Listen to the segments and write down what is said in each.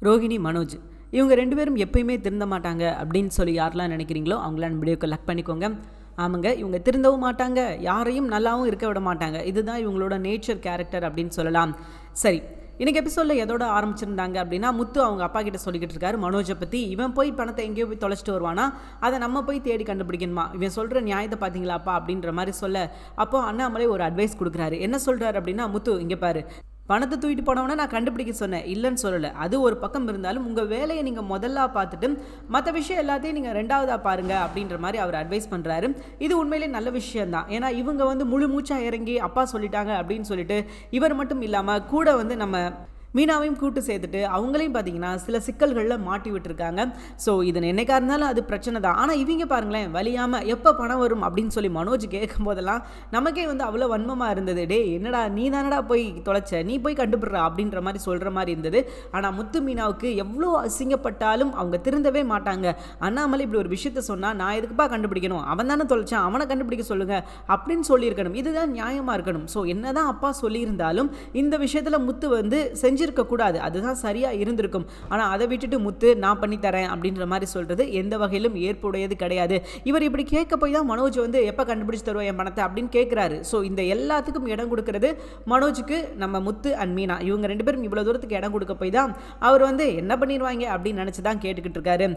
ரோஹிணி, மனோஜ் இவங்க 2 பேரும் எப்பயுமே திருந்த மாட்டாங்க அப்படின்னு சொல்லி யாரெல்லாம் நினைக்கிறீங்களோ அவங்களாம் வீடியோக்கு லக் பண்ணிக்கோங்க. ஆமாங்க, இவங்க திருந்தவும் மாட்டாங்க, யாரையும் நல்லாவும் இருக்க விட மாட்டாங்க. இதுதான் இவங்களோட நேச்சர் கேரக்டர் அப்படின்னு சொல்லலாம். சரி, இன்றைக்கி எபிசோடில் எதோட ஆரம்பிச்சிருந்தாங்க அப்படின்னா, முத்து அவங்க அப்பா கிட்ட சொல்லிக்கிட்டு இருக்காரு மனோஜை பற்றி. இவன் போய் பணத்தை எங்கேயோ போய் தொலைச்சிட்டு வருவானா, அதை நம்ம போய் தேடி கண்டுபிடிக்கணுமா, இவன் சொல்கிற நியாயத்தை பார்த்தீங்களாப்பா அப்படின்ற மாதிரி சொல்ல, அப்போ அண்ணாமலை ஒரு அட்வைஸ் கொடுக்குறாரு. என்ன சொல்கிறாரு அப்படின்னா, முத்து இங்கே பாரு, பணத்தை தூக்கிட்டு போனவனா நான் கண்டுபிடிக்க சொன்னேன், இல்லைன்னு சொல்லலை. அது ஒரு பக்கம் இருந்தாலும் உங்கள் வேலையை நீங்கள் முதல்ல பார்த்துட்டு மற்ற விஷயம் எல்லாத்தையும் நீங்கள் ரெண்டாவதாக பாருங்கள் அப்படின்ற மாதிரி அவர் அட்வைஸ் பண்ணுறாரு. இது உண்மையிலே நல்ல விஷயம்தான். ஏன்னா இவங்க முழு மூச்சாக இறங்கி அப்பா சொல்லிட்டாங்க அப்படின்னு சொல்லிட்டு இவர் மட்டும் இல்லாமல் கூட நம்ம மீனாவையும் கூட்டு சேர்த்துட்டு அவங்களையும் பார்த்தீங்கன்னா சில சிக்கல்களில் மாட்டி விட்டுருக்காங்க. ஸோ இது என்னைக்கா இருந்தாலும் அது பிரச்சனை தான். ஆனால் இவங்க பாருங்களேன், வலியாமல் எப்போ பணம் வரும் அப்படின்னு சொல்லி மனோஜ் கேட்கும் போதெல்லாம் நமக்கே அவ்வளோ வன்மமாக இருந்தது. டே என்னடா நீ தானடா போய் தொலைச்ச, நீ போய் கண்டுபிடுறா அப்படின்ற மாதிரி சொல்கிற மாதிரி இருந்தது. ஆனால் முத்து மீனாவுக்கு எவ்வளோ அசிங்கப்பட்டாலும் அவங்க திருந்தவே மாட்டாங்க. அண்ணாமலை இப்படி ஒரு விஷயத்த சொன்னால் நான் எதுக்குப்பா கண்டுபிடிக்கணும், அவன் தானே தொலைச்சான், அவனை கண்டுபிடிக்க சொல்லுங்கள் அப்படின்னு சொல்லியிருக்கணும். இதுதான் நியாயமாக இருக்கணும். ஸோ என்னதான் அப்பா சொல்லியிருந்தாலும் இந்த விஷயத்தில் முத்து செஞ்சிருக்கக்கூடாது, அதுதான் சரியாக இருந்திருக்கும். ஆனால் அதை விட்டுட்டு முத்து நான் பண்ணித்தரேன் அப்படின்ற மாதிரி சொல்கிறது எந்த வகையிலும் ஏற்புடையது கிடையாது. இவர் இப்படி கேட்க போய் தான் மனோஜ் எப்போ கண்டுபிடிச்சு தருவோம் என் பணத்தை அப்படின்னு கேட்குறாரு. ஸோ இந்த எல்லாத்துக்கும் இடம் கொடுக்கறது மனோஜுக்கு நம்ம முத்து அண்ட் மீனா, இவங்க 2 பேரும் இவ்வளோ தூரத்துக்கு இடம் கொடுக்க போய் தான் அவர் என்ன பண்ணிடுவாங்க அப்படின்னு நினச்சி தான் கேட்டுக்கிட்டு இருக்காரு.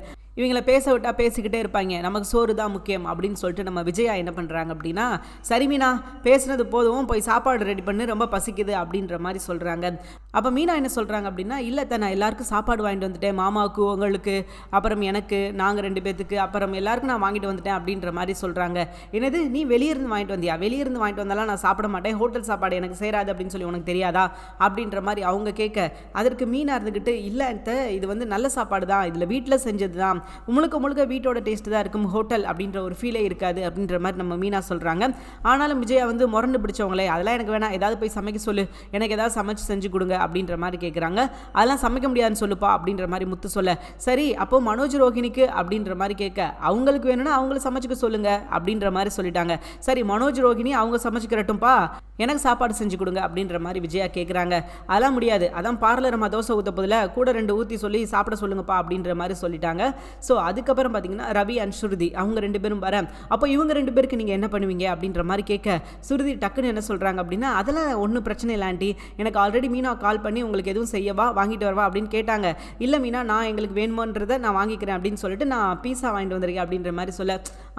இவங்களை பேச விட்டால் பேசிக்கிட்டே இருப்பாங்க, நமக்கு சோறு தான் முக்கியம் அப்படின்னு சொல்லிட்டு நம்ம விஜயா என்ன பண்ணுறாங்க அப்படின்னா, சரி மீனா பேசுனது போதும், போய் சாப்பாடு ரெடி பண்ணி ரொம்ப பசிக்குது அப்படின்ற மாதிரி சொல்கிறாங்க. அப்போ மீனா என்ன சொல்கிறாங்க அப்படின்னா, இல்லை நான் எல்லாருக்கும் சாப்பாடு வாங்கிட்டு வந்துட்டேன், மாமாவுக்கு, உங்களுக்கு, அப்புறம் எனக்கு, நாங்கள் 2 பேத்துக்கு, அப்புறம் எல்லாருக்கும் நான் வாங்கிட்டு வந்துட்டேன் அப்படின்ற மாதிரி சொல்கிறாங்க. என்னது நீ வெளியிருந்து வாங்கிட்டு வந்தியா, வெளியிருந்து வாங்கிட்டு வந்தாலும் நான் சாப்பிட மாட்டேன், ஹோட்டல் சாப்பாடு எனக்கு சேராது அப்படின்னு சொல்லி உனக்கு தெரியாதா அப்படின்ற மாதிரி அவங்க கேட்க, அதற்கு மீனா இருந்துக்கிட்டு இல்லை இது நல்ல சாப்பாடு தான், இதில் வீட்டில் செஞ்சது தான், முழுக்க வீட்டோட டேஸ்ட் தான் இருக்கும், ஹோட்டல் அப்படின்ற ஒரு ஃபீலே இருக்காது அப்படின்ற மாதிரி நம்ம மீனா சொல்கிறாங்க. ஆனாலும் விஜயா முரண்டு பிடிச்சவங்களே, அதெல்லாம் எனக்கு வேணாம், ஏதாவது போய் சமைக்க சொல்லு, எனக்கு ஏதாவது சமைச்சு செஞ்சு கொடுங்க அப்படின்ற மாதிரி கேட்குறாங்க. அதெல்லாம் சமைக்க முடியாதுன்னு சொல்லுப்பா அப்படின்ற மாதிரி முத்து சொல்ல, சரி அப்போ மனோஜ் ரோஹிணிக்கு அப்படின்ற மாதிரி கேட்க, அவங்களுக்கு வேணும்னா அவங்கள சமைச்சுக்க சொல்லுங்க அப்படின்ற மாதிரி சொல்லிட்டாங்க. சரி மனோஜ் ரோஹிணி அவங்க சமைச்சுக்கிறட்டும்பா, எனக்கு சாப்பாடு செஞ்சு கொடுங்க அப்படின்ற மாதிரி விஜயா கேட்குறாங்க. அதெல்லாம் முடியாது, அதான் பார்லர் நம்ம தோசை ஊற்ற போதில் கூட 2 ஊற்றி சொல்லி சாப்பிட சொல்லுங்கப்பா அப்படின்ற மாதிரி சொல்லிட்டாங்க. ஸோ அதுக்கப்புறம் பார்த்தீங்கன்னா ரவி அண்ட் சுருதி அவங்க 2 பேரும் வர, அப்போ இவங்க 2 பேருக்கு நீங்கள் என்ன பண்ணுவீங்க அப்படின்ற மாதிரி கேட்க, சுருதி டக்குன்னு என்ன சொல்கிறாங்க அப்படின்னா, அதெல்லாம் ஒன்றும் பிரச்சனை இல்லை ஆண்டி, எனக்கு ஆல்ரெடி மீனா கால் பண்ணி உங்களுக்கு எதுவும் செய்யவா வாங்கிட்டு வரவா அப்படின்னு கேட்டாங்க. இல்லை மீனா நான் எங்களுக்கு வேணுமோன்றதை நான் வாங்கிக்கிறேன் அப்படின்னு சொல்லிட்டு நான் பீஸா வாங்கிட்டு வந்திருக்கேன் அப்படின்ற மாதிரி சொல்ல,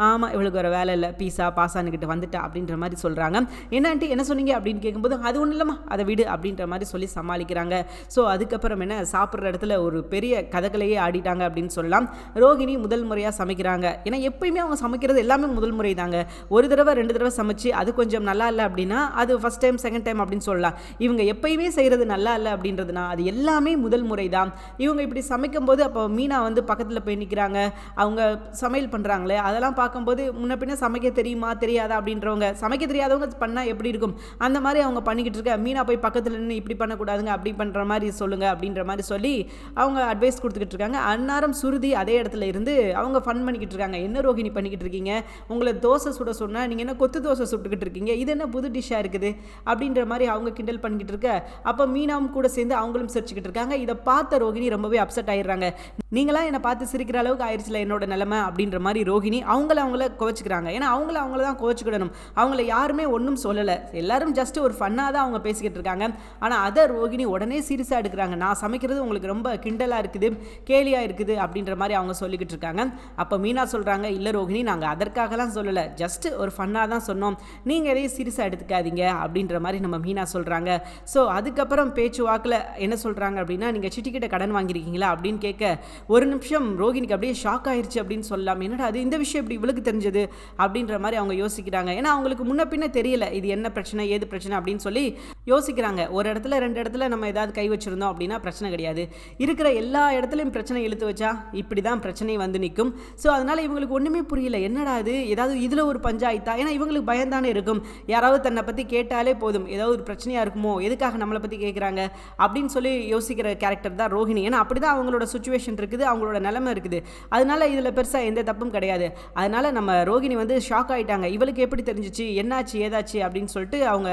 ஆமாம் இவளுக்கு ஒரு வேலை இல்லை, பீஸா பாசானுக்கிட்ட வந்துட்டா அப்படின்ற மாதிரி சொல்கிறாங்க. என்ன ஆண்டி என்ன சொன்னீங்க அப்படின்னு கேட்கும்போது, அது ஒன்றும் இல்லைம்மா அதை விடு அப்படின்ற மாதிரி சொல்லி சமாளிக்கிறாங்க. ஸோ அதுக்கப்புறம் என்ன சாப்பிட்ற இடத்துல ஒரு பெரிய கதகலையே ஆடிட்டாங்க அப்படின்னு சொல்லலாம். ரோஹிணி முதல் முறையாக சமைக்கிறாங்க. ஏன்னா எப்பயுமே அவங்க சமைக்கிறது எல்லாமே முதல் முறை தாங்க. ஒரு தடவை 2 தடவை சமைச்சு அது கொஞ்சம் நல்லா இல்லை அப்படின்னா அது ஃபஸ்ட் டைம் செகண்ட் டைம் அப்படின்னு சொல்லலாம். இவங்க எப்பயுமே செய்கிறது நல்லா இல்லை அப்படின்றதுனா அது எல்லாமே முதல் முறை தான். இவங்க இப்படி சமைக்கும் போது அப்போ மீனா பக்கத்தில் போய் நிற்கிறாங்க, அவங்க சமையல் பண்ணுறாங்களே அதெல்லாம் பார்க்கும்போது முன்ன பின்ன சமைக்க தெரியுமா தெரியாதா அப்படின்றவங்க, சமைக்க தெரியாதவங்க பண்ணால் எப்படி இருக்கும் அந்த மாதிரி அவங்க பண்ணிக்கிட்டு இருக்க, மீனா போய் பக்கத்தில் நின்று இப்படி பண்ணக்கூடாதுங்க அப்படி பண்ணுற மாதிரி சொல்லுங்க அப்படின்ற மாதிரி சொல்லி அவங்க அட்வைஸ் கொடுத்துக்கிட்டு இருக்காங்க. அந்நேரம் சுருதி அதே இடத்துல இருந்து அவங்க ஃபன் பண்ணிக்கிட்டு இருக்காங்க. என்ன ரோஹிணி பண்ணிக்கிட்டு இருக்கீங்க, உங்களை தோசை சுட சொன்னால் நீங்கள் என்ன கொத்து தோசை சுட்டுக்கிட்டு இருக்கீங்க, இது என்ன புது டிஷ்ஷாக இருக்குது அப்படின்ற மாதிரி அவங்க கிண்டல் பண்ணிக்கிட்டு இருக்க, அப்போ மீனாவும் கூட சேர்ந்து அவங்களும் சிரிச்சுக்கிட்டு இருக்காங்க. இதை பார்த்த ரோஹிணி ரொம்பவே அப்செட் ஆயிடுறாங்க. நீங்களாம் என்னை பார்த்து சிரிக்கிற அளவுக்கு ஆயிடுச்சுல என்னோட நிலைமை அப்படின்ற மாதிரி ரோஹிணி அவங்கள கோச்சிக்கிறாங்க. ஏன்னா அவங்கள தான் கோச்சிக்கிடணும், அவங்கள யாருமே ஒன்றும் சொல்லலை, எல்லாரும் ஜஸ்ட் ஒரு ஃபன்னாக தான் அவங்க பேசிக்கிட்டு இருக்காங்க. ஆனால் அதை ரோஹிணி உடனே சீரியஸாக எடுக்கிறாங்க. நான் சமைக்கிறது உங்களுக்கு ரொம்ப கிண்டலாக இருக்குது, கேலியாக இருக்குது அப்படின்ற மாதிரி அவங்க சொல்லிக்கிட்டு இருக்காங்க. அப்போ மீனா சொல்கிறாங்க, இல்லை ரோஹிணி நாங்கள் அதற்காகலாம் சொல்லலை, ஜஸ்ட் ஒரு ஃபன்னாக தான் சொன்னோம், நீங்கள் எதையும் சீரியஸாக எடுத்துக்காதீங்க அப்படின்ற மாதிரி நம்ம மீனா சொல்கிறாங்க. ஸோ அதுக்கப்புறம் பேச்சு வாக்கில் என்ன சொல்கிறாங்க அப்படின்னா, நீங்கள் சிட்டிக்கிட்ட கடன் வாங்கியிருக்கீங்களா அப்படின்னு கேட்க, ஒரு நிமிஷம் ரோஹிணிக்கு அப்படியே ஷாக் ஆயிடுச்சு அப்படின்னு சொல்லலாம். என்னடா அது இந்த விஷயம் இப்படி இவளுக்கு தெரிஞ்சது அப்படின்ற மாதிரி அவங்க யோசிக்கிறாங்க. ஏன்னா அவங்களுக்கு முன்ன பின்ன தெரியல இது என்ன பிரச்சனை ஏது பிரச்சனை அப்படின்னு சொல்லி யோசிக்கிறாங்க. ஒரு இடத்துல 2 இடத்துல நம்ம ஏதாவது கை வச்சுருந்தோம் அப்படின்னா பிரச்சனை கிடையாது, இருக்கிற எல்லா இடத்துலையும் பிரச்சனை இழுத்து வச்சா இப்படி தான் பிரச்சனை வந்து நிற்கும். ஸோ அதனால் இவங்களுக்கு ஒன்றுமே புரியல, என்னடா அது ஏதாவது இதில் ஒரு பஞ்சாயத்தா, ஏன்னா இவங்களுக்கு பயந்தானே இருக்கும், யாராவது தன்னை பற்றி கேட்டாலே போதும் ஏதாவது ஒரு பிரச்சனையாக இருக்குமோ, எதுக்காக நம்மளை பற்றி கேட்குறாங்க அப்படின்னு சொல்லி யோசிக்கிற கேரக்டர் தான் ரோஹிணி. ஏன்னா அப்படி தான் அவங்களோட சுச்சுவேஷன் இருக்குது, அவங்களோட நிலைமை இருக்குது. அதனால இதில் பெருசாக எந்த தப்பும் கிடையாது. அதனால நம்ம ரோஹிணி வந்து ஷாக் ஆகிட்டாங்க, இவளுக்கு எப்படி தெரிஞ்சிச்சு, என்னாச்சு ஏதாச்சு அப்படின்னு சொல்லிட்டு அவங்க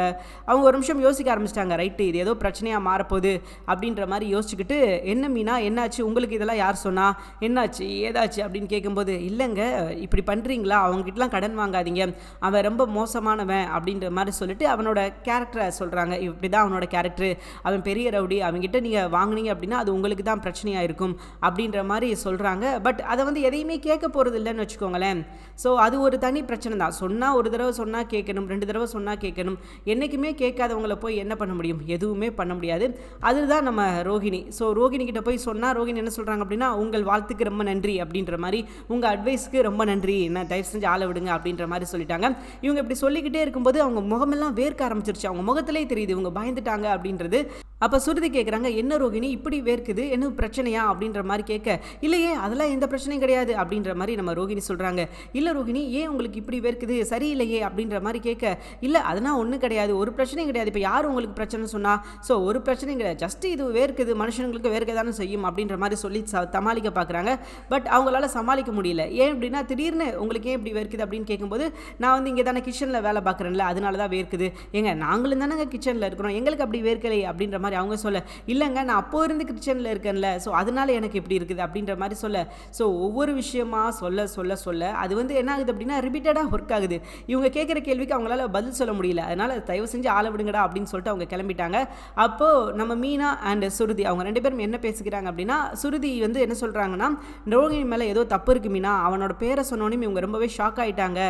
ஒரு நிமிஷம் யோசிக்க ஆரம்பிச்சிட்டாங்க. ரைட்டு, இது ஏதோ பிரச்சனையாக மாறப்போகுது அப்படின்ற மாதிரி யோசிச்சுக்கிட்டு, என்ன மீனா என்னாச்சு, உங்களுக்கு இதெல்லாம் யார் சொன்னா, என்னாச்சு ஏதாச்சு அப்படின்னு கேட்கும்போது, இல்லைங்க இப்படி பண்ணுறீங்களா, அவங்ககிட்டலாம் கடன் வாங்காதீங்க, அவன் ரொம்ப மோசமானவன் அப்படின்ற மாதிரி சொல்லிட்டு அவனோட கேரக்டரை சொல்கிறாங்க. இப்படி தான் அவனோட கேரக்டர், அவன் பெரிய ரவுடி, அவங்ககிட்ட நீங்கள் வாங்கினீங்க அப்படின்னா அது உங்களுக்கு தான் பிரச்சனையாக இருக்கும் அப்படின்ற மாதிரி சொல்கிறாங்க. பட் அதை வந்து எதையுமே கேட்க போகிறது இல்லைன்னு வச்சுக்கோங்களேன். ஸோ அது ஒரு தனி பிரச்சனை தான். சொன்னால் ஒரு தடவை சொன்னால் கேட்கணும், 2 தடவை சொன்னால் கேட்கணும். என்றைக்குமே கேட்காதவங்களை போய் என்ன பண்ண முடியும், எதுவுமே பண்ண முடியாது. அதுதான் நம்ம ரோஹிணி. ஸோ ரோஹிணி கிட்ட போய் சொன்னால் ரோஹிணி என்ன சொல்கிறாங்க அப்படின்னா, உங்கள் வாழ்த்துக்கு ரொம்ப நன்றி அப்படின்ற மாதிரி, உங்கள் அட்வைஸ்க்கு ரொம்ப நன்றி, நான் தயவு செஞ்சு ஆளை விடுங்க அப்படின்ற மாதிரி சொல்லிட்டாங்க. இவங்க இப்படி சொல்லிக்கிட்டே இருக்கும்போது அவங்க முகமெல்லாம் வேர்க்க ஆரம்பிச்சிருச்சு, அவங்க முகத்திலே தெரியுது இவங்க பயந்துட்டாங்க அப்படின்றது. அப்போ சுருதி கேட்குறாங்க, என்ன ரோஹிணி இப்படி வேர்க்குது, என்ன பிரச்சனையா அப்படின்ற மாதிரி கேட்க, இல்லையே அதெல்லாம் எந்த பிரச்சனையும் கிடையாது அப்படின்ற மாதிரி நம்ம ரோஹிணி சொல்கிறாங்க. இல்லை ரோஹிணி ஏன் உங்களுக்கு இப்படி வேர்க்குது, சரியில்லையே அப்படின்ற மாதிரி கேட்க, இல்லை அதெல்லாம் ஒன்றும் கிடையாது, ஒரு பிரச்சனையும் கிடையாது, இப்போ யார் உங்களுக்கு பிரச்சனை சொன்னால், ஸோ ஒரு பிரச்சனையும் கிடையாது, ஜஸ்ட் இது வேர்க்குது, மனுஷங்களுக்கு வேர்க்க தானே செய்யும் அப்படின்ற மாதிரி சொல்லி சமாளிக்க பார்க்குறாங்க. பட் அவங்களால சமாளிக்க முடியல. ஏன் அப்படின்னா திடீர்னு உங்களுக்கு ஏன் இப்படி வேர்க்குது அப்படின்னு கேட்கும்போது, நான் வந்து இங்கே தானே கிச்சனில் வேலை பார்க்குறேன்ல, அதனால தான் வேர்க்குது, ஏங்க நாங்களும் தானேங்க கிச்சனில் இருக்கிறோம், எங்களுக்கு அப்படி வேர்க்கலை அப்படின்ற மாதிரி அவங்க சொல்ல, இல்லைங்க நான் அப்போ இருந்து கிச்சனில் இருக்கேன்ல, ஸோ அதனால எனக்கு எப்படி இருக்குது அப்படின்ற மாதிரி சொல்ல. ஸோ ஒவ்வொரு விஷயமா சொல்ல சொல்ல சொல்ல அது வந்து என்ன ஆகுது அப்படின்னா ரிப்பீட்டடாக ஒர்க் ஆகுது. இவங்க கேட்குற கேள்விக்கு அவங்களால பதில் சொல்ல முடியல. அதனால தயவு செஞ்சு ஆள விடுங்கடா அப்படின்னு சொல்லிட்டு அவங்க கிளம்பிட்டாங்க. அப்போது நம்ம மீனா அண்ட் சுருதி அவங்க 2 பேரும் என்ன பேசிக்கிறாங்க அப்படின்னா, சுருதி வந்து என்ன சொல்கிறாங்கன்னா, ரோஹிணி மேலே ஏதோ தப்பு இருக்கு மீனா, அவனோட பேரை சொன்னோன்னே இவங்க ரொம்பவே ஷாக் ஆகிட்டாங்க.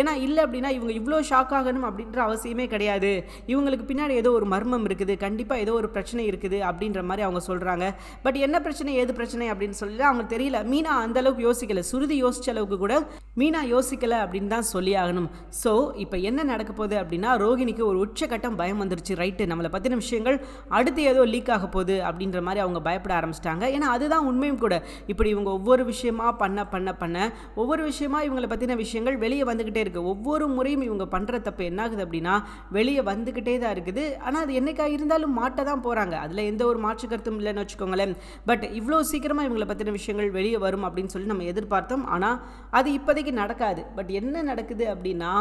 ஏன்னா இல்லை அப்படின்னா இவங்க இவ்வளோ ஷாக் ஆகணும் அப்படின்ற அவசியமே கிடையாது, இவங்களுக்கு பின்னாடி ஏதோ ஒரு மர்மம் இருக்குது, கண்டிப்பாக ஏதோ ஒரு பிரச்சனை இருக்குது அப்படின்ற மாதிரி அவங்க சொல்கிறாங்க. பட் என்ன பிரச்சனை ஏது பிரச்சனை அப்படின்னு சொல்லி அவங்க தெரியல. மீனா அந்த அளவுக்கு யோசிக்கல, சுருதி யோசிச்ச அளவுக்கு கூட மீனா யோசிக்கல அப்படின்னு தான் சொல்லி ஆகணும். ஸோ இப்போ என்ன நடக்க போகுது அப்படின்னா, ரோஹிணிக்கு ஒரு உச்சகட்டம் பயம் வந்துருச்சு. ரைட்டு, நம்மளை பற்றின விஷயங்கள் அடுத்து ஏதோ லீக் ஆக போகுது அப்படின்ற மாதிரி அவங்க பயப்பட ஆரம்பிச்சிட்டாங்க. ஏன்னா அதுதான் உண்மையும் கூட. இப்படி இவங்க ஒவ்வொரு விஷயமா பண்ண பண்ண பண்ண ஒவ்வொரு விஷயமா இவங்களை பற்றின விஷயங்கள் வெளியே வந்துக்கிட்டே இருக்குது. ஒவ்வொரு முறையும் இவங்க பண்ணுற தப்பு என்ன ஆகுது அப்படின்னா வெளியே வந்துக்கிட்டே தான் இருக்குது. ஆனால் அது என்னைக்கா இருந்தாலும் மாட்ட தான் போகிறாங்க, அதில் எந்த ஒரு மாற்று கருத்தும் இல்லைன்னு வச்சுக்கோங்களேன். பட் இவ்வளோ சீக்கிரமாக இவங்களை பற்றின விஷயங்கள் வெளியே வரும் அப்படின்னு சொல்லி நம்ம எதிர்பார்த்தோம். ஆனால் அது இப்போதைக்கு நடக்காது. பட் என்ன நடக்குது அப்படின்னா,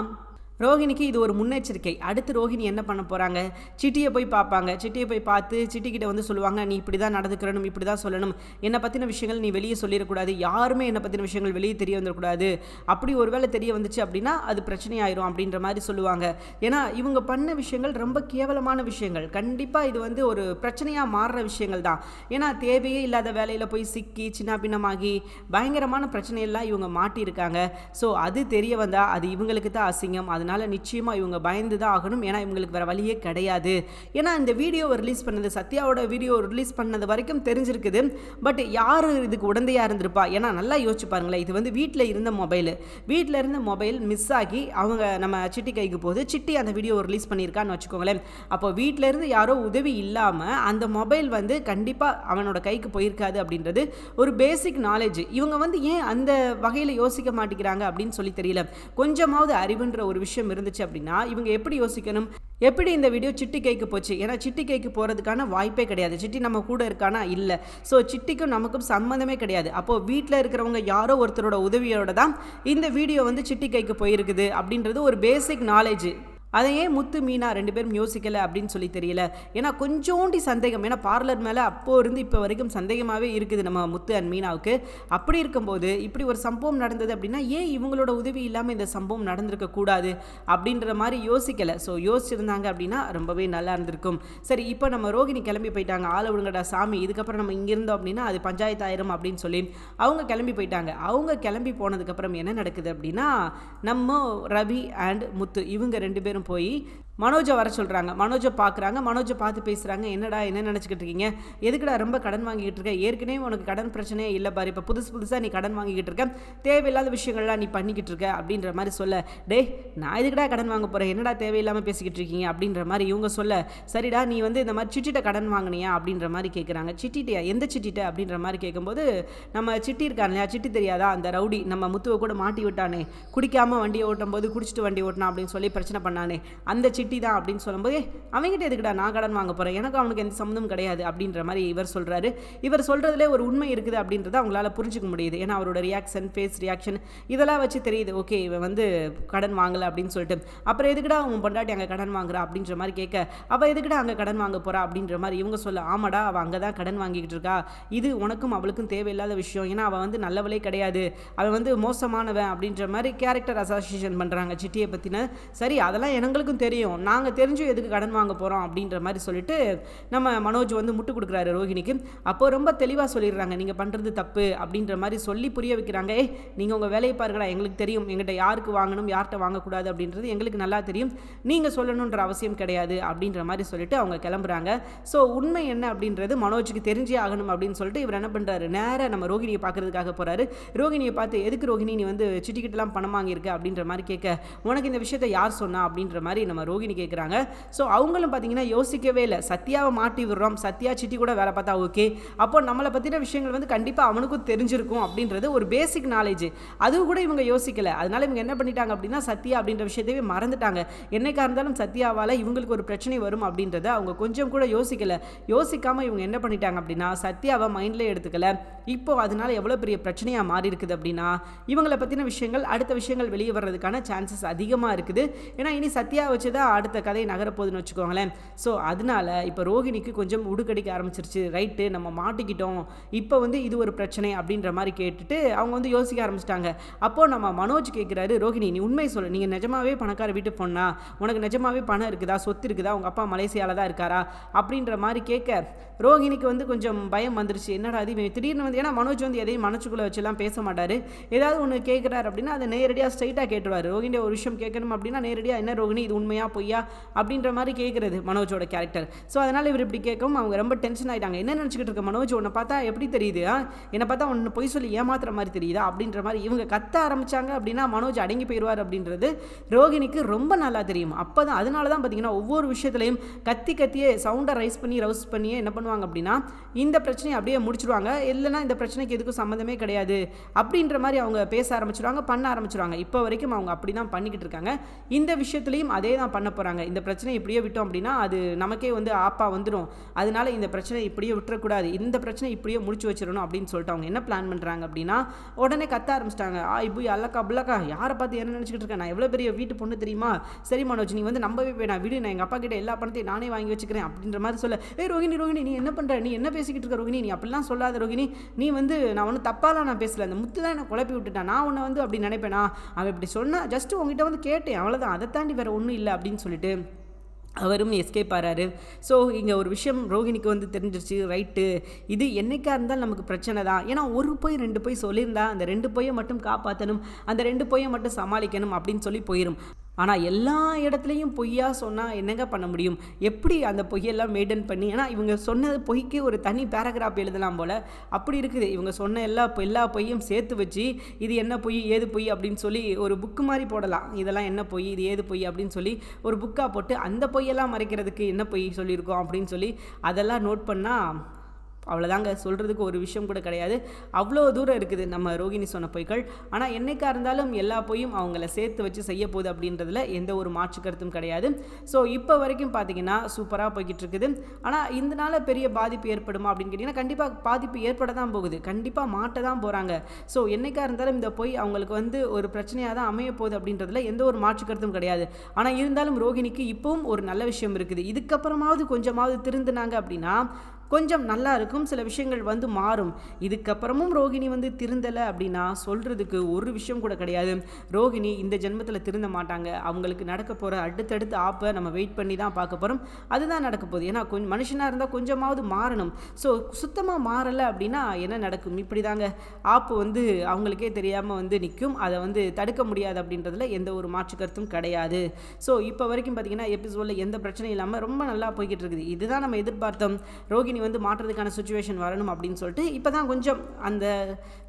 ரோஹிணிக்கு இது ஒரு முன்னெச்சரிக்கை. அடுத்து ரோஹிணி என்ன பண்ண போகிறாங்க, சிட்டியை போய் பார்ப்பாங்க. சிட்டியை போய் பார்த்து சிட்டிக்கிட்ட வந்து சொல்லுவாங்க, நீ இப்படி தான் நடந்துக்கிறணும், இப்படி தான் சொல்லணும், என்னை பற்றின விஷயங்கள் நீ வெளியே சொல்லிடக்கூடாது, யாருமே என்னை பற்றின விஷயங்கள் வெளியே தெரிய வந்துடக்கூடாது, அப்படி ஒரு வேளை தெரிய வந்துச்சு அப்படின்னா அது பிரச்சனையாயிரும் அப்படின்ற மாதிரி சொல்லுவாங்க. ஏன்னா இவங்க பண்ண விஷயங்கள் ரொம்ப கேவலமான விஷயங்கள், கண்டிப்பாக இது வந்து ஒரு பிரச்சனையாக மாறுற விஷயங்கள் தான். ஏன்னா தேவையே இல்லாத வேலையில் போய் சிக்கி சின்ன பின்னமாகி பயங்கரமான பிரச்சனையெல்லாம் இவங்க மாட்டியிருக்காங்க. ஸோ அது தெரிய வந்தால் அது இவங்களுக்கு தான் அசிங்கம். அதனால் நிச்சயமாக இவங்க பயந்து தான் ஆகணும். ஏன்னா இவங்களுக்கு வேறு வழியே கிடையாது. ஏன்னா இந்த வீடியோவை ரிலீஸ் பண்ணது, சத்யாவோட வீடியோ ரிலீஸ் பண்ணது வரைக்கும் தெரிஞ்சிருக்குது. பட் யார் இதுக்கு உடந்தையாக இருந்திருப்பா? ஏன்னா நல்லா யோசிச்சு பாருங்களேன், இது வந்து வீட்டில் இருந்த மொபைல் மிஸ் ஆகி அவங்க நம்ம சிட்டி கைக்கு போகுது. சிட்டி அந்த வீடியோ ரிலீஸ் பண்ணியிருக்கான்னு வச்சுக்கோங்களேன். அப்போ வீட்டில் இருந்து யாரோ உதவி இல்லாமல் அந்த மொபைல் வந்து கண்டிப்பாக அவனோட கைக்கு போயிருக்காது அப்படின்றது ஒரு பேசிக் நாலேஜ். இவங்க வந்து ஏன் அந்த வகையில் யோசிக்க மாட்டேங்கிறாங்க அப்படின்னு சொல்லி தெரியல. கொஞ்சமாவது அறிவுன்ற ஒரு விஷயம் இருந்துச்சு அப்படின்னா இவங்க எப்படி யோசிக்கணும், எப்படி இந்த வீடியோ சிட்டி கைக்கு போச்சு? ஏன்னா சிட்டி கைக்கு போகிறதுக்கான வாய்ப்பே கிடையாது. சிட்டி நம்ம கூட இருக்கானா? இல்லை. ஸோ சிட்டிக்கும் நமக்கும் சம்மந்தமே கிடையாது. அப்போது வீட்டில் இருக்கிறவங்க யாரோ ஒருத்தரோட உதவியோட தான் இந்த வீடியோ வந்து சிட்டி கைக்கு போயிருக்குது அப்படின்றது ஒரு பேசிக் நாலேஜ். அதை ஏன் முத்து மீனா 2 பேரும் யோசிக்கலை அப்படின்னு சொல்லி தெரியல. ஏன்னா கொஞ்சோண்டி சந்தேகம், ஏன்னா பார்லர் மேலே அப்போ இருந்து இப்போ வரைக்கும் சந்தேகமாகவே இருக்குது நம்ம முத்து அண்ட் மீனாவுக்கு. அப்படி இருக்கும்போது இப்படி ஒரு சம்பவம் நடந்தது அப்படின்னா ஏன் இவங்களோட உதவி இல்லாமல் இந்த சம்பவம் நடந்திருக்கக்கூடாது அப்படின்ற மாதிரி யோசிக்கலை. ஸோ யோசிச்சிருந்தாங்க அப்படின்னா ரொம்பவே நல்லா இருந்திருக்கும். சரி, இப்போ நம்ம ரோஹிணி கிளம்பி போயிட்டாங்க, ஆளை விடுங்கடா சாமி, இதுக்கப்புறம் நம்ம இங்கே இருந்தோம் அப்படின்னா அது பஞ்சாயத்தாயிரம் அப்படின்னு சொல்லி அவங்க கிளம்பி போயிட்டாங்க. அவங்க கிளம்பி போனதுக்கப்புறம் என்ன நடக்குது அப்படின்னா, நம்ம ரவி அண்ட் முத்து இவங்க 2 பேரும் போய் மனோஜை வர சொல்கிறாங்க. மனோஜை பார்க்குறாங்க. மனோஜை பார்த்து பேசுகிறாங்க. என்னடா என்ன நினச்சிக்கிட்டு இருக்கீங்க, எதுக்குடா ரொம்ப கடன் வாங்கிக்கிட்டு இருக்க, ஏற்கனவே உனக்கு கடன் பிரச்சனையே இல்லை பாரு, இப்போ புதுசாக நீ கடன் வாங்கிக்கிட்டு இருக்க, தேவையில்லாத விஷயங்கள்லாம் நீ பண்ணிக்கிட்டு இருக்க அப்படின்ற மாதிரி சொல்ல, டே நான் எதுக்குடா கடன் வாங்க போகிறேன், என்னடா தேவையில்லாமல் பேசிக்கிட்டு இருக்கீங்க அப்படின்ற மாதிரி இவங்க சொல்ல, சரிடா நீ வந்து இந்த மாதிரி சிட்டிட்ட கடன் வாங்கினியா அப்படின்ற மாதிரி கேட்குறாங்க. சிட்டிட்டியா, எந்த சிட்டிட்ட அப்படின்ற மாதிரி கேட்கும்போது, நம்ம சிட்டி இருக்கான் இல்லையா, சிட்டி தெரியாதா, அந்த ரவுடி நம்ம முத்துவை கூட மாட்டி விட்டானே, குடிக்காமல் வண்டியை ஓட்டும் போது குடிச்சிட்டு வண்டி ஓட்டினா அப்படின்னு சொல்லி பிரச்சனை பண்ணானே, அந்த சிட்டி தான் அப்படின்னு சொல்லும்போது, அவங்ககிட்ட எதுக்குடா நான் கடன் வாங்க போகிறேன், எனக்கு அவனுக்கு எந்த சம்மந்தமும் கிடையாது அப்படின்ற மாதிரி இவர் சொல்கிறாரு. இவர் சொல்கிறதுலே ஒரு உண்மை இருக்குது அப்படின்றத அவங்களால புரிஞ்சிக்க முடியுது. ஏன்னா அவரோட ரியாக்ஷன், ஃபேஸ் ரியாக்ஷன் இதெல்லாம் வச்சு தெரியுது. ஓகே இவன் வந்து கடன் வாங்கலை அப்படின்னு சொல்லிட்டு, அப்புறம் எதுக்குடா அவன் பொண்டாட்டி அங்கே கடன் வாங்குறா அப்படின்ற மாதிரி கேட்க, அவள் எதுக்குடா அங்கே கடன் வாங்க போகிறா அப்படின்ற மாதிரி இவங்க சொல்ல, ஆமாடா அவள் அங்கே தான் கடன் வாங்கிக்கிட்டு இருக்கா, இது உனக்கும் அவளுக்கும் தேவையில்லாத விஷயம், ஏன்னா அவள் வந்து நல்லவளே கிடையாது, அவன் வந்து மோசமானவன் அப்படின்ற மாதிரி கேரக்டர் அசோசியேஷன் பண்ணுறாங்க சிட்டியை பற்றின. சரி அதெல்லாம் எங்களுக்கும் தெரியும், நாங்கள் தெரிஞ்சும் எதுக்கு கடன் வாங்க போகிறோம் அப்படின்ற மாதிரி சொல்லிட்டு நம்ம மனோஜ் வந்து முட்டு கொடுக்குறாரு ரோஹிணிக்கு. அப்போது ரொம்ப தெளிவாக சொல்லிடுறாங்க, நீங்கள் பண்ணுறது தப்பு அப்படின்ற மாதிரி சொல்லி புரிய வைக்கிறாங்க. நீங்கள் உங்கள் வேலையை பாருங்கடா, எங்களுக்கு தெரியும் எங்கிட்ட யாருக்கு வாங்கணும் யார்கிட்ட வாங்கக்கூடாது அப்படின்றது எங்களுக்கு நல்லா தெரியும், நீங்கள் சொல்லணுன்ற அவசியம் கிடையாது அப்படின்ற மாதிரி சொல்லிட்டு அவங்க கிளம்புறாங்க. ஸோ உண்மை என்ன அப்படின்றது மனோஜுக்கு தெரிஞ்சே ஆகணும் அப்படின்னு சொல்லிட்டு இவர் என்ன பண்ணுறாரு, நேராக நம்ம ரோஹிணியை பார்க்கறதுக்காக போகிறாரு. ரோஹிணியை பார்த்து, எதுக்கு ரோஹிணி நீ வந்து சிட்டிக்கிட்டலாம் பணம் வாங்கியிருக்க அப்படின்ற மாதிரி கேட்க, உனக்கு இந்த விஷயத்தை யார் சொன்னா அப்படின்ற மாதிரி நம்ம ரோஹிணி கேட்குறாங்க. ஸோ அவங்களும் பார்த்தீங்கன்னா யோசிக்கவே இல்லை, சத்யாவை மாட்டி விடுறோம், சத்யா சிட்டி கூட வேலை பார்த்தா ஓகே, அப்போ நம்மளை பற்றின விஷயங்கள் வந்து கண்டிப்பாக அவனுக்கும் தெரிஞ்சிருக்கும் அப்படின்றது ஒரு பேசிக் நாலேஜ், அது கூட இவங்க யோசிக்கலை. அதனால இவங்க என்ன பண்ணிட்டாங்க அப்படின்னா சத்யா அப்படின்ற விஷயத்தையே மறந்துட்டாங்க. என்னைக்கா இருந்தாலும் சத்யாவால் இவங்களுக்கு ஒரு பிரச்சனை வரும் அப்படின்றத அவங்க கொஞ்சம் கூட யோசிக்கலை. யோசிக்காமல் இவங்க என்ன பண்ணிட்டாங்க அப்படின்னா சத்யாவை மைண்டில் எடுத்துக்கல. இப்போ அதனால எவ்வளோ பெரிய பிரச்சனையாக மாறி இருக்குது அப்படின்னா, இவங்களை பற்றின விஷயங்கள் அடுத்த விஷயங்கள் வெளியே வர்றதுக்கான சான்சஸ் அதிகமாக இருக்குது. ஏன்னா இனி சத்யா வச்சு தான் அடுத்த கதை நகரப்போகுதுன்னு வச்சுக்கோங்களேன். ஸோ அதனால இப்போ ரோஹிணிக்கு கொஞ்சம் உடுக்கடிக்க ஆரம்பிச்சிருச்சு. ரைட்டு நம்ம மாட்டிக்கிட்டோம், இப்போ வந்து இது ஒரு பிரச்சனை அப்படின்ற மாதிரி கேட்டுட்டு அவங்க வந்து யோசிக்க ஆரம்பிச்சிட்டாங்க. அப்போது நம்ம மனோஜ் கேட்குறாரு, ரோஹிணி நீ உண்மை சொல்லு, நீங்கள் நிஜமாவே பணக்கார வீட்டுக்கு போனா, உனக்கு நிஜமாவே பணம் இருக்குதா, சொத்து இருக்குதா, உங்கள் அப்பா மலேசியாவில் தான் இருக்காரா அப்படின்ற மாதிரி கேட்க, ரோஹிணிக்கு வந்து கொஞ்சம் பயம் வந்துருச்சு. என்னடா அது திடீர்னு வந்து, ஏன்னா மனோஜ் வந்து எதையும் மனசுக்குள்ளே வச்சுலாம் பேச மாட்டார், ஏதாவது ஒன்று கேட்குறாரு அப்படின்னா அதை நேரடியாக ஸ்ட்ரைட்டாக கேட்டுருவார். ரோஹிணி ஒரு விஷயம் கேட்கணும் அப்படின்னா நேரடியாக, என்ன ரோஹிணி இது உண்மையா பொய்யா அப்படின்ற மாதிரி கேட்குறது மனோஜோட கேரக்டர். ஸோ அதனால் இவர் இப்படி கேட்கவும் அவங்க ரொம்ப டென்ஷன் ஆகிட்டாங்க. என்ன நினச்சிக்கிட்டு இருக்க மனோஜ், உன்னை பார்த்தா எப்படி தெரியுது, என்னை பார்த்தா ஒன்று பொய் சொல்லி ஏமாத்துற மாதிரி தெரியுதா அப்படின்ற மாதிரி இவங்க கத்த ஆரம்பித்தாங்க. அப்படின்னா மனோஜ் அடங்கி போயிடுவார் அப்படின்றது ரோஹிணிக்கு ரொம்ப நல்லா தெரியும். அப்போ தான் அதனால தான் பார்த்தீங்கன்னா ஒவ்வொரு விஷயத்துலையும் கத்தியே சவுண்டை ரைஸ் பண்ணியே என்ன பண்ணுவாங்க அப்படின்னா இந்த பிரச்சனையை அப்படியே முடிச்சிடுவாங்க. இல்லைன்னா இந்த பிரச்சனைக்கு எதுக்கும் சம்மந்தமே கிடையாது அப்படின்ற மாதிரி அவங்க பேச ஆரம்பிச்சிடுவாங்க, பண்ண ஆரம்பிச்சிடுவாங்க. இப்போ வரைக்கும் அவங்க அப்படி தான் பண்ணிக்கிட்டு இருக்காங்க. இந்த விஷயத்துலையும் அதே தான் பண்ண போகிறாங்க. இந்த பிரச்சனை இப்படியே விட்டோம் அப்படின்னா அது நமக்கே வந்து ஆப்பா வந்துடும், அதனால இந்த பிரச்சனை இப்படியே விட்டுறக்கூடாது, இந்த பிரச்சனை இப்படியே முடிச்சு வச்சிடணும் அப்படின்னு சொல்லிட்டு அவங்க என்ன பிளான் பண்ணுறாங்க அப்படின்னா உடனே கத்த ஆரம்பிச்சிட்டாங்க. இப்படி அல்லக்கா புல்லக்கா, யாரை பார்த்து என்ன நினச்சிக்கிட்டு இருக்கேன், நான் எவ்வளோ பெரிய வீட்டு பொண்ணு தெரியுமா, சரி மனோஜ் நீ வந்து நம்பவே வேணாம் விடு, நான் எங்கள் அப்பா கிட்ட எல்லா பணத்தையும் நானே வாங்கி வச்சுக்கிறேன் அப்படின்ற மாதிரி சொல்ல, ரோஹிணி நீ என்ன பண்ணுற, நீ என்ன பேசிக்கிட்டு இருக்க ரோஹிணி, நீ அப்படிலாம் சொல்லாத ரோஹிணி, நீ வந்து நான் ஒன்றும் தப்பாலாம் நான் பேசல, அந்த முத்து தான் என்னை குழப்பி விட்டுட்டான், நான் உன்னை வந்து அப்படி நினைப்பேனா, அவன் இப்படி சொன்னால் ஜஸ்ட்டு உங்ககிட்ட வந்து கேட்டேன் அவ்வளோதான், அதை தாண்டி வேறு ஒன்றும் இல்லை அப்படின்னு சொல்லிட்டு அவரும் எஸ்கேப் ஆகிறாரு. ஸோ இங்கே ஒரு விஷயம் ரோஹிணிக்கு வந்து தெரிஞ்சிருச்சு, ரைட்டு இது என்னைக்காக இருந்தாலும் நமக்கு பிரச்சனை தான், ஏன்னா ஒரு பொய் 2 பொய் சொல்லியிருந்தா அந்த 2 பொய்யை மட்டும் காப்பாற்றணும், அந்த 2 பொய்யை மட்டும் சமாளிக்கணும் அப்படின்னு சொல்லி போயிடும். ஆனால் எல்லா இடத்துலையும் பொய்யா சொன்னால் என்னங்க பண்ண முடியும், எப்படி அந்த பொய்யெல்லாம் மெயின்டைன் பண்ணி, ஏன்னா இவங்க சொன்னது பொய்க்கு ஒரு தனி பேராகிராஃப் எழுதலாம் போல் அப்படி இருக்குது. இவங்க சொன்ன எல்லா பொய்யும் சேர்த்து வச்சு இது என்ன பொய் ஏது பொய் அப்படின்னு சொல்லி ஒரு புக்கு மாதிரி போடலாம், இதெல்லாம் என்ன பொய் இது ஏது பொய் அப்படின்னு சொல்லி ஒரு புக்காக போட்டு அந்த பொய்யெல்லாம் மறைக்கிறதுக்கு என்ன பொய் சொல்லியிருக்கோம் அப்படின்னு சொல்லி அதெல்லாம் நோட் பண்ணால் அவ்வளோதாங்க, சொல்கிறதுக்கு ஒரு விஷயம் கூட கிடையாது. அவ்வளோ தூரம் இருக்குது நம்ம ரோகிணி சொன்ன பொய்கள். ஆனால் என்னைக்காக இருந்தாலும் எல்லா பொய்யும் அவங்கள சேர்த்து வச்சு செய்ய போகுது அப்படின்றதுல எந்த ஒரு மாற்று கருத்தும் கிடையாது. ஸோ இப்போ வரைக்கும் பார்த்திங்கன்னா சூப்பராக போய்கிட்டு இருக்குது. ஆனால் இதனால பெரிய பாதிப்பு ஏற்படுமா அப்படின்னு கேட்டிங்கன்னா கண்டிப்பாக பாதிப்பு ஏற்பட தான் போகுது, கண்டிப்பாக மாட்ட தான் போகிறாங்க. ஸோ என்னைக்காக இருந்தாலும் இந்த பொய் அவங்களுக்கு வந்து ஒரு பிரச்சனையாக தான் அமைய போகுது அப்படின்றதுல எந்த ஒரு மாற்று கருத்தும் கிடையாது. ஆனால் இருந்தாலும் ரோகிணிக்கு இப்போவும் ஒரு நல்ல விஷயம் இருக்குது, இதுக்கப்புறமாவது கொஞ்சமாவது திருந்தினாங்க அப்படின்னா கொஞ்சம் நல்லா இருக்கும், சில விஷயங்கள் வந்து மாறும். இதுக்கப்புறமும் ரோகிணி வந்து திருந்தலை அப்படின்னா சொல்கிறதுக்கு ஒரு விஷயம் கூட கிடையாது. ரோகிணி இந்த ஜென்மத்தில் திருந்த மாட்டாங்க. அவங்களுக்கு நடக்க போகிற அடுத்தடுத்த ஆப்பை நம்ம வெயிட் பண்ணி தான் பார்க்க போகிறோம். அதுதான் நடக்க போகுது. ஏன்னா கொஞ்சம் மனுஷனாக இருந்தால் கொஞ்சமாவது மாறணும். ஸோ சுத்தமாக மாறலை அப்படின்னா என்ன நடக்கும்? இப்படி தாங்க ஆப்பு வந்து அவங்களுக்கே தெரியாமல் வந்து நிற்கும். அதை வந்து தடுக்க முடியாது அப்படின்றதுல எந்த ஒரு மாற்று கருத்தும் கிடையாது. ஸோ இப்போ வரைக்கும் பார்த்திங்கன்னா எபிசோடில் எந்த பிரச்சனையும் இல்லாமல் ரொம்ப நல்லா போய்கிட்டு இருக்குது. இதுதான் நம்ம எதிர்பார்த்தோம். ரோகிணி வந்து மாற்றுறதுக்கான சுச்சுவேஷன் வரணும் அப்படின்னு சொல்லிட்டு இப்போ தான் கொஞ்சம் அந்த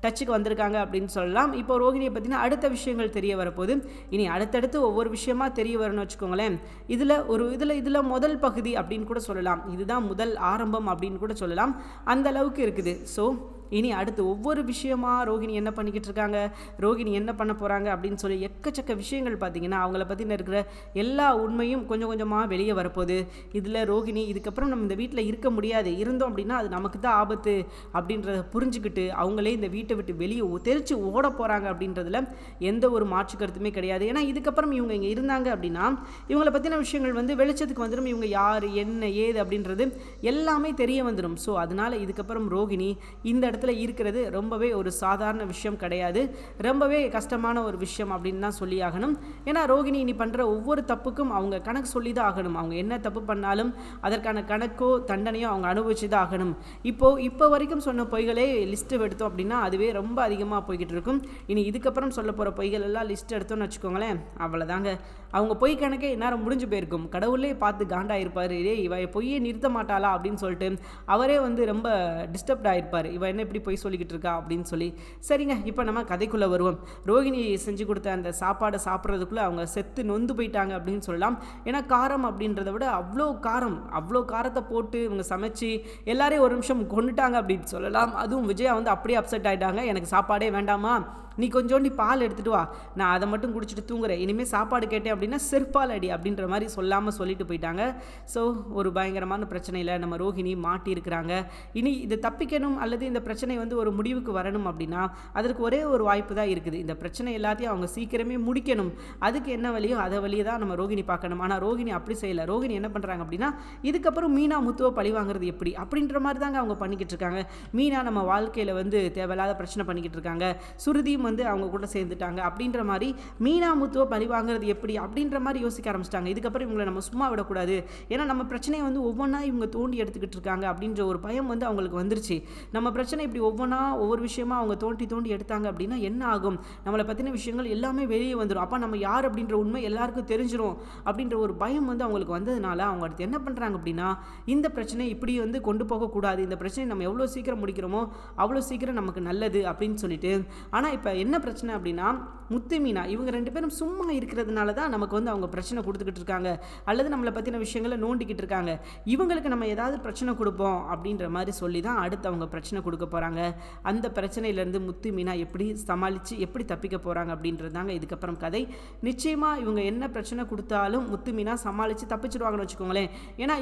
டச்சுக்கு வந்திருக்காங்க அப்படின்னு சொல்லலாம். இப்போ ரோகிணியை பற்றினா அடுத்த விஷயங்கள் தெரிய வரப்போகுது. இனி அடுத்தடுத்து ஒவ்வொரு விஷயமா தெரிய வரும்னு வச்சுக்கோங்களேன். இதில் முதல் பகுதி அப்படின்னு கூட சொல்லலாம். இதுதான் முதல் ஆரம்பம் அப்படின்னு கூட சொல்லலாம். அந்த அளவுக்கு இருக்குது. ஸோ இனி அடுத்து ஒவ்வொரு விஷயமா ரோகிணி என்ன பண்ணிக்கிட்டு இருக்காங்க, ரோகிணி என்ன பண்ண போகிறாங்க அப்படின்னு சொல்லி எக்கச்சக்க விஷயங்கள் பார்த்திங்கன்னா அவங்கள பற்றின இருக்கிற எல்லா உண்மையும் கொஞ்சம் கொஞ்சமாக வெளியே வரப்போகுது. இதில் ரோகிணி இதுக்கப்புறம் நம்ம இந்த வீட்டில் இருக்க முடியாது, இருந்தோம் அப்படின்னா அது நமக்கு தான் ஆபத்து அப்படின்றத புரிஞ்சுக்கிட்டு அவங்களே இந்த வீட்டை விட்டு வெளியே தெரிச்சு ஓட போகிறாங்க அப்படின்றதுல எந்த ஒரு மாற்று கருத்துமே கிடையாது. ஏன்னா இதுக்கப்புறம் இவங்க இங்கே இருந்தாங்க அப்படின்னா இவங்களை பற்றின விஷயங்கள் வந்து வெளிச்சத்துக்கு வந்துடும். இவங்க யார் என்ன ஏது அப்படின்றது எல்லாமே தெரிய வந்துடும். ஸோ அதனால் இதுக்கப்புறம் ரோகிணி இந்த இடத்துல இருக்கிறது ரொம்பவே ஒரு சாதாரண விஷயம் கிடையாது, ரொம்பவே கஷ்டமான ஒரு விஷயம் அப்படின்னு தான் சொல்லி ஆகணும். ஏன்னா ரோகிணி இனி பண்ணுற ஒவ்வொரு தப்புக்கும் அவங்க கணக்கு சொல்லி தான் ஆகணும். அவங்க என்ன தப்பு பண்ணாலும் அதற்கான கணக்கோ தண்டனையோ அவங்க அனுபவிச்சு தான் ஆகணும். இப்போ வரைக்கும் சொன்ன பொய்களே லிஸ்ட்டு எடுத்தோம் அப்படின்னா அதுவே ரொம்ப அதிகமாக போய்கிட்டு இருக்கும். இனி இதுக்கப்புறம் சொல்ல போகிற பொய்கள் எல்லாம் லிஸ்ட் எடுத்தோம்னு வச்சுக்கோங்களேன், அவ்வளோதாங்க. அவங்க பொய் கணக்கே நேரம் முடிஞ்சு போயிருக்கும். கடவுளே பார்த்து காண்டாயிருப்பார், இவ பொய்யே நிறுத்த மாட்டாளா அப்படின்னு சொல்லிட்டு அவரே வந்து ரொம்ப டிஸ்டர்ப்ட் ஆகிருப்பார். இவ என்ன இப்படி பொய் சொல்லிக்கிட்டு இருக்கா அப்படின்னு சொல்லி. சரிங்க, இப்போ நம்ம கதைக்குள்ளே வருவோம். ரோகிணி செஞ்சு கொடுத்த அந்த சாப்பாடை சாப்பிட்றதுக்குள்ளே அவங்க செத்து நொந்து போயிட்டாங்க அப்படின்னு சொல்லலாம். ஏன்னா காரம் அப்படின்றத விட அவ்வளோ காரத்தை போட்டு இவங்க சமைச்சு எல்லாரையும் ஒரு நிமிஷம் கொண்டுட்டாங்க அப்படின்னு சொல்லலாம். அதுவும் விஜயா வந்து அப்படியே அப்செட் ஆகிட்டாங்க. எனக்கு சாப்பாடே வேண்டாமா, நீ கொஞ்சோண்டி பால் எடுத்துகிட்டு வா, நான் அதை மட்டும் குடிச்சிட்டு தூங்குறேன், இனிமேல் சாப்பாடு கேட்டேன் அப்படின்னா செருப்பால் அடி அப்படின்ற மாதிரி சொல்லாமல் சொல்லிட்டு போயிட்டாங்க. ஸோ ஒரு பயங்கரமான பிரச்சனையில் நம்ம ரோகிணி மாட்டியிருக்கிறாங்க. இனி இதை தப்பிக்கணும் அல்லது இந்த பிரச்சனை வந்து ஒரு முடிவுக்கு வரணும் அப்படின்னா அதற்கு ஒரே ஒரு வாய்ப்பு தான் இருக்குது. இந்த பிரச்சனை எல்லாத்தையும் அவங்க சீக்கிரமே முடிக்கணும். அதுக்கு என்ன வழியோ அதை வழியை தான் நம்ம ரோகிணி பார்க்கணும். ஆனால் ரோகிணி அப்படி செய்யலை. ரோகிணி என்ன பண்ணுறாங்க அப்படின்னா இதுக்கப்புறம் மீனா முத்துவை பழி வாங்குறது எப்படி அப்படின்ற மாதிரி தாங்க அவங்க பண்ணிக்கிட்டு இருக்காங்க. மீனா நம்ம வாழ்க்கையில் வந்து தேவையில்லாத பிரச்சனை பண்ணிக்கிட்டு இருக்காங்க, சுருதியும் வந்து அவங்க கூட சேர்ந்துட்டாங்க அப்படின்ற மாதிரி மீனா முத்துவை பழி வாங்குறது எப்படி அப்படின்ற மாதிரி யோசிக்க ஆரம்பிச்சிட்டாங்க. இதுக்கப்புறம் இவங்களை நம்ம சும்மா விடக்கூடாது, ஏன்னா நம்ம பிரச்சனையை வந்து ஒவ்வொன்றா இவங்க தோண்டி எடுத்துக்கிட்டு இருக்காங்க அப்படின்ற ஒரு பயம் வந்து அவங்களுக்கு வந்துருச்சு. நம்ம பிரச்சனை இப்படி ஒவ்வொரு விஷயமா அவங்க தோண்டி எடுத்தாங்க அப்படின்னா என்ன ஆகும், நம்மளை பற்றின விஷயங்கள் எல்லாமே வெளியே வந்துடும். அப்போ நம்ம யார் அப்படின்ற உண்மை எல்லாருக்கும் தெரிஞ்சிடும் அப்படின்ற ஒரு பயம் வந்து அவங்களுக்கு வந்ததுனால அவங்க அடுத்து என்ன பண்ணுறாங்க அப்படின்னா இந்த பிரச்சனை இப்படி வந்து கொண்டு போகக்கூடாது, இந்த பிரச்சனை நம்ம எவ்வளோ சீக்கிரம் முடிக்கிறோமோ அவ்வளோ சீக்கிரம் நமக்கு நல்லது அப்படின்னு சொல்லிட்டு. ஆனால் இப்போ என்ன பிரச்சனை அப்படின்னா முத்து மீனா இவங்க ரெண்டு பேரும் சும்மா இருக்கிறதுனால தான் நமக்கு வந்து அவங்க பிரச்சனை கொடுத்துக்கிட்டு இருக்காங்க, அல்லது நம்மளை பற்றின விஷயங்களை நோண்டிக்கிட்டு இருக்காங்க. இவங்களுக்கு நம்ம ஏதாவது பிரச்சனை கொடுப்போம் அப்படின்ற மாதிரி சொல்லி தான் அடுத்து அவங்க பிரச்சனை கொடுக்க போகிறாங்க. அந்த பிரச்சனையிலேருந்து முத்து மீனா எப்படி சமாளித்து எப்படி தப்பிக்க போகிறாங்க அப்படின்றது தாங்க இதுக்கப்புறம் கதை. நிச்சயமாக இவங்க என்ன பிரச்சனை கொடுத்தாலும் முத்து மீனா சமாளித்து தப்பிச்சிடுவாங்கன்னு வச்சுக்கோங்களேன். ஏன்னா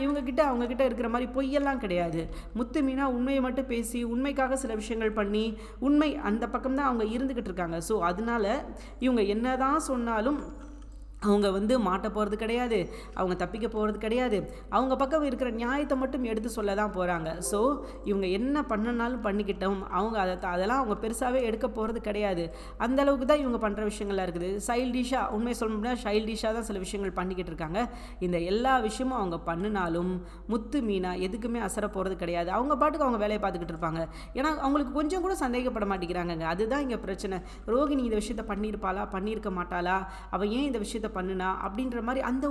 அவங்கக்கிட்ட இருக்கிற மாதிரி பொய்யெல்லாம் கிடையாது. முத்து மீனா உண்மையை மட்டும் பேசி உண்மைக்காக சில விஷயங்கள் பண்ணி உண்மை அந்த பக்கம் தான் அவங்க இருந்துக்கிட்டு இருக்காங்க. ஸோ அதனால இவங்க என்னதான் சொன்னாலும் அவங்க வந்து மாட்ட போகிறது கிடையாது, அவங்க தப்பிக்க போகிறது கிடையாது. அவங்க பக்கம் இருக்கிற நியாயத்தை மட்டும் எடுத்து சொல்ல தான் போகிறாங்க. ஸோ இவங்க என்ன பண்ணனாலும் பண்ணிக்கிட்டோம், அவங்க அதெல்லாம் அவங்க பெருசாகவே எடுக்க போகிறது கிடையாது. அந்த அளவுக்கு தான் இவங்க பண்ணுற விஷயங்கள்லாம் இருக்குது. சைல்டிஷாக உண்மை சொல்லணும்னா சைல்டிஷாக தான் சில விஷயங்கள் பண்ணிக்கிட்டு இருக்காங்க. இந்த எல்லா விஷயமும் அவங்க பண்ணினாலும் முத்து மீனா எதுக்குமே அசர போகிறது கிடையாது. அவங்க பாட்டுக்கு அவங்க வேலையை பார்த்துக்கிட்டு இருப்பாங்க. ஏன்னா அவங்களுக்கு கொஞ்சம் கூட சந்தேகப்பட மாட்டேங்கிறாங்க. அதுதான் இங்கே பிரச்சனை. ரோகிணி இந்த விஷயத்தை பண்ணியிருப்பாளா பண்ணியிருக்க மாட்டாளா, அவள் ஏன் இந்த விஷயத்தை பண்ணுனா அப்படின்ற மாதிரி அந்த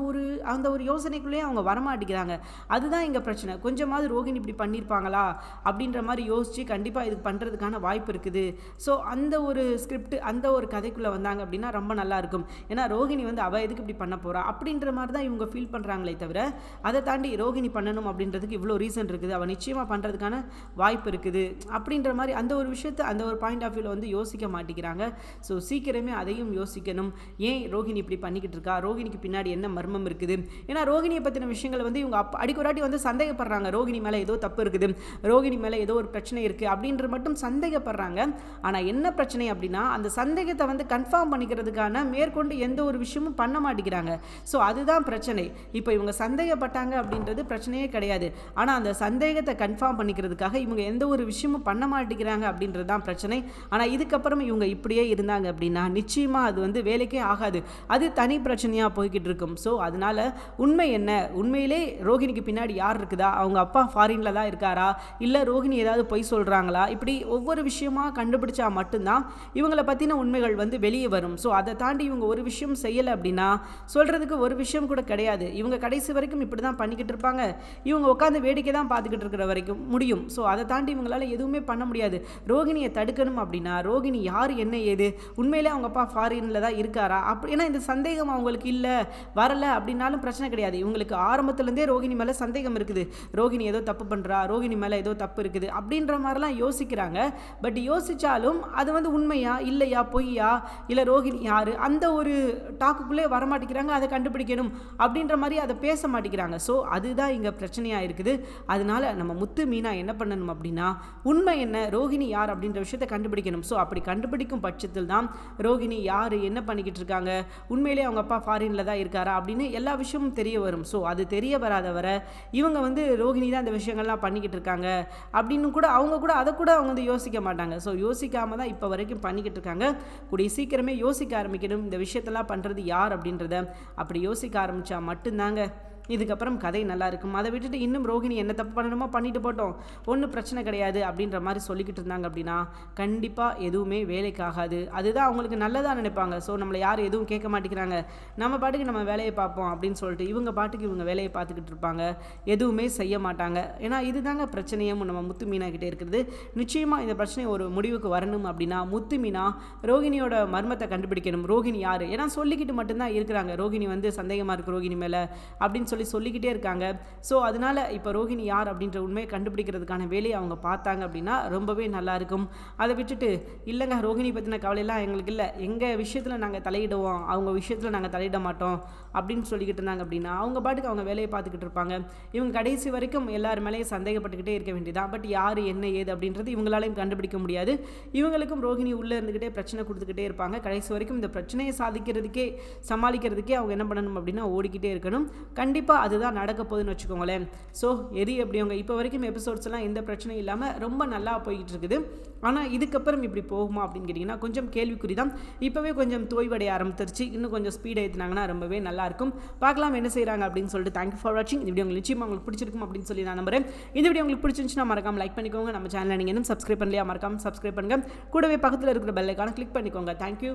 ஒரு யோசனைக்குள்ளேயே அவங்க வரமாட்டேங்கிறாங்க. அதுதான் இங்கே பிரச்சனை. கொஞ்சமாவது ரோகிணி இப்படி பண்ணியிருப்பாங்களா அப்படின்ற மாதிரி யோசித்து கண்டிப்பாக இதுக்கு பண்ணுறதுக்கான வாய்ப்பு இருக்குது. ஸோ அந்த ஒரு ஸ்கிரிப்ட் அந்த ஒரு கதைக்குள்ளே வந்தாங்க அப்படின்னா ரொம்ப நல்லாயிருக்கும். ஏன்னா ரோகிணி வந்து அவள் எதுக்கு இப்படி பண்ண போகிறா அப்படின்ற மாதிரி தான் இவங்க ஃபீல் பண்ணுறாங்களே தவிர அதை தாண்டி ரோகிணி பண்ணணும் அப்படின்றதுக்கு இவ்வளோ ரீசன் இருக்குது, அவள் நிச்சயமாக பண்ணுறதுக்கான வாய்ப்பு இருக்குது அப்படின்ற மாதிரி அந்த ஒரு விஷயத்தை அந்த ஒரு பாயிண்ட் ஆஃப் வியூவில் வந்து யோசிக்க மாட்டேங்கிறாங்க. ஸோ சீக்கிரமே அதையும் யோசிக்கணும். ஏன் ரோகிணி இப்படி பண்ணி பண்ணிக்கிட்டு இருக்கா, ரோகிணிக்கு பின்னாடி என்ன மர்மம் இருக்குது. ஏன்னா ரோகிணியை பற்றின விஷயங்களை வந்து இவங்க அடிக்கொராட்டி வந்து சந்தேகப்படுறாங்க. ரோகிணி மேலே ஏதோ தப்பு இருக்குது, ரோகிணி மேலே ஏதோ ஒரு பிரச்சனை இருக்குது அப்படின்ற மட்டும் சந்தேகப்படுறாங்க. ஆனால் என்ன பிரச்சனை அப்படின்னா அந்த சந்தேகத்தை வந்து கன்ஃபார்ம் பண்ணிக்கிறதுக்கான மேற்கொண்டு எந்த ஒரு விஷயமும் பண்ண மாட்டேங்கிறாங்க. ஸோ அதுதான் பிரச்சனை. இப்போ இவங்க சந்தேகப்பட்டாங்க அப்படின்றது பிரச்சனையே கிடையாது. ஆனால் அந்த சந்தேகத்தை கன்ஃபார்ம் பண்ணிக்கிறதுக்காக இவங்க எந்த ஒரு விஷயமும் பண்ண மாட்டேங்கிறாங்க அப்படின்றது தான் பிரச்சனை. ஆனால் இதுக்கப்புறம் இவங்க இப்படியே இருந்தாங்க அப்படின்னா நிச்சயமாக அது வந்து வேலைக்கே ஆகாது. அது தனி பிரச்சனையாக போய்கிட்டு இருக்கும். ஸோ அதனால உண்மை என்ன, உண்மையிலே ரோகிணிக்கு பின்னாடி யார் இருக்குதா, அவங்க அப்பா ஃபாரினில் தான் இருக்காரா, இல்லை ரோகிணி ஏதாவது பொய் சொல்கிறாங்களா, இப்படி ஒவ்வொரு விஷயமாக கண்டுபிடிச்சா மட்டும்தான் இவங்களை பற்றின உண்மைகள் வந்து வெளியே வரும். ஸோ அதை தாண்டி இவங்க ஒரு விஷயம் செய்யலை அப்படின்னா சொல்கிறதுக்கு ஒரு விஷயம் கூட கிடையாது. இவங்க கடைசி வரைக்கும் இப்படி தான் பண்ணிக்கிட்டு இருப்பாங்க. இவங்க உட்காந்து வேடிக்கை தான் பார்த்துக்கிட்டு இருக்கிற வரைக்கும் முடியும். ஸோ அதை தாண்டி இவங்களால எதுவுமே பண்ண முடியாது. ரோகிணியை தடுக்கணும் அப்படின்னா ரோகிணி யார் என்ன ஏது, உண்மையிலே அவங்க அப்பா ஃபாரினில் தான் இருக்காரா ஏன்னா இந்த சந்தேகம் அவங்களுக்கு இல்லை வரலை அப்படின்னாலும் பிரச்சனை கிடையாது. இவங்களுக்கு ஆரம்பத்துலேருந்தே ரோகிணி மேலே சந்தேகம் இருக்குது. ரோகிணி ஏதோ தப்பு பண்ணுறா, ரோகிணி மேலே ஏதோ தப்பு இருக்குது அப்படின்ற மாதிரிலாம் யோசிக்கிறாங்க. பட் யோசித்தாலும் அது வந்து உண்மையா இல்லையா, பொய்யா, இல்லை ரோகிணி யார், அந்த ஒரு டாக்குக்குள்ளே வரமாட்டேங்கிறாங்க. அதை கண்டுபிடிக்கணும் அப்படின்ற மாதிரி அதை பேச மாட்டேங்கிறாங்க. ஸோ அதுதான் இங்கே பிரச்சனையாக இருக்குது. அதனால நம்ம முத்து மீனா என்ன பண்ணணும் அப்படின்னா உண்மை என்ன, ரோகிணி யார் அப்படின்ற விஷயத்தை கண்டுபிடிக்கணும். ஸோ அப்படி கண்டுபிடிக்கும் பட்சத்தில் தான் ரோகிணி யார், என்ன பண்ணிக்கிட்டு இருக்காங்க, உண்மையிலே அவங்க அப்பா ஃபாரினில் தான் இருக்காரா அப்படின்னு எல்லா விஷயமும் தெரிய வரும். ஸோ அது தெரிய வராத வர இவங்க வந்து ரோகிணி தான் இந்த விஷயங்கள்லாம் பண்ணிக்கிட்டு இருக்காங்க அப்படின்னு கூட அவங்க கூட அதை கூட அவங்க வந்து யோசிக்க மாட்டாங்க. ஸோ யோசிக்காம தான் இப்போ வரைக்கும் பண்ணிக்கிட்டு இருக்காங்க. கூடிய சீக்கிரமே யோசிக்க ஆரம்பிக்கணும் இந்த விஷயத்தெல்லாம் பண்ணுறது யார் அப்படின்றத. அப்படி யோசிக்க ஆரம்பித்தா மட்டும்தாங்க இதுக்கப்புறம் கதை நல்லா இருக்கும். அதை விட்டுட்டு இன்னும் ரோகிணி என்ன தப்பு பண்ணணுமோ பண்ணிட்டு போட்டோம், ஒன்றும் பிரச்சனை கிடையாது அப்படின்ற மாதிரி சொல்லிக்கிட்டு இருந்தாங்க அப்படின்னா கண்டிப்பாக எதுவுமே வேலைக்கு ஆகாது. அதுதான் அவங்களுக்கு நல்லதாக நினைப்பாங்க. ஸோ நம்மளை யாரும் எதுவும் கேட்க மாட்டேங்கிறாங்க, நம்ம பாட்டுக்கு நம்ம வேலையை பார்ப்போம் அப்படின்னு சொல்லிட்டு இவங்க பாட்டுக்கு இவங்க வேலையை பார்த்துக்கிட்டு இருப்பாங்க, எதுவுமே செய்ய மாட்டாங்க. ஏன்னா இதுதாங்க பிரச்சனையும் நம்ம முத்து மீனா கிட்டே இருக்கிறது. நிச்சயமாக இந்த பிரச்சனை ஒரு முடிவுக்கு வரணும் அப்படின்னா முத்து மீனா ரோகிணியோட மர்மத்தை கண்டுபிடிக்கணும். ரோகிணி யார், ஏன்னா சொல்லிக்கிட்டு மட்டும்தான் இருக்கிறாங்க ரோகிணி வந்து சந்தேகமாக இருக்குது ரோகிணி மேலே அப்படின்னு சொல்லிக்கிட்டே இருக்காங்க. ஸோ அதனால இப்போ ரோகிணி யார் அப்படின்ற உண்மையை கண்டுபிடிக்கிறதுக்கான வேலையை அவங்க பார்த்தாங்க அப்படின்னா ரொம்பவே நல்லா இருக்கும். அதை விட்டுட்டு இல்லைங்க ரோகிணி பற்றின கவலையெல்லாம் எங்களுக்கு இல்லை, எங்கள் விஷயத்தில் நாங்கள் தலையிடுவோம், அவங்க விஷயத்தில் நாங்கள் தலையிட மாட்டோம் அப்படின்னு சொல்லிக்கிட்டு இருந்தாங்க அப்படின்னா அவங்க பாட்டுக்கு அவங்க வேலையை பார்த்துக்கிட்டு இருப்பாங்க. இவங்க கடைசி வரைக்கும் எல்லார் மேலேயும் சந்தேகப்பட்டுக்கிட்டே இருக்க வேண்டியதான். பட் யார் என்ன ஏது அப்படின்றது இவங்களாலையும் கண்டுபிடிக்க முடியாது. இவங்களுக்கும் ரோகிணி உள்ளே இருந்துக்கிட்டே பிரச்சனை கொடுத்துக்கிட்டே இருப்பாங்க. கடைசி வரைக்கும் இந்த பிரச்சனையை சமாளிக்கிறதுக்கே அவங்க என்ன பண்ணணும் அப்படின்னா ஓடிக்கிட்டே இருக்கணும். கண்டிப்பாக அதுதான் நடக்க போகுதுன்னு வச்சுக்கோங்களேன். ஸோ எது எப்படி அவங்க இப்போ வரைக்கும் எபிசோட்ஸ் எல்லாம் எந்த பிரச்சனையும் இல்லாமல் ரொம்ப நல்லா போய்கிட்டு இருக்குது. ஆனால் இதுக்கப்புறம் இப்படி போகுமா அப்படின்னு கேட்டிங்கன்னா கொஞ்சம் கேள்விக்குறி தான். இப்போவே கொஞ்சம் தோய்வடைய ஆரம்பிச்சிருச்சு. இன்னும் கொஞ்சம் ஸ்பீட் ஏற்றினாங்கன்னா ரொம்பவே நல்லாயிருக்கும். பார்க்கலாம் என்ன செய்கிறாங்க அப்படின்னு சொல்லிட்டு. தேங்க்யூ ஃபார் வாட்சிங். இந்த வீடியோ உங்களுக்கு நிச்சயமாக உங்களுக்கு பிடிச்சிருக்கும் அப்படின்னு சொல்லி நான் நம்புறேன். இந்த வீடியோ உங்களுக்கு பிடிச்சிருந்துச்சுன்னா மறக்காம லைக் பண்ணிக்கோங்க. நம்ம சேனலை நீங்கள் இன்னும் சப்ஸ்கிரைப் பண்ணலையா மறக்காம சப்ஸ்கிரைப் பண்ணுங்கள். கூடவே பக்கத்தில் இருக்கிற பெல் ஐகானை கிளிக் பண்ணிக்கோங்க. தேங்க்யூ.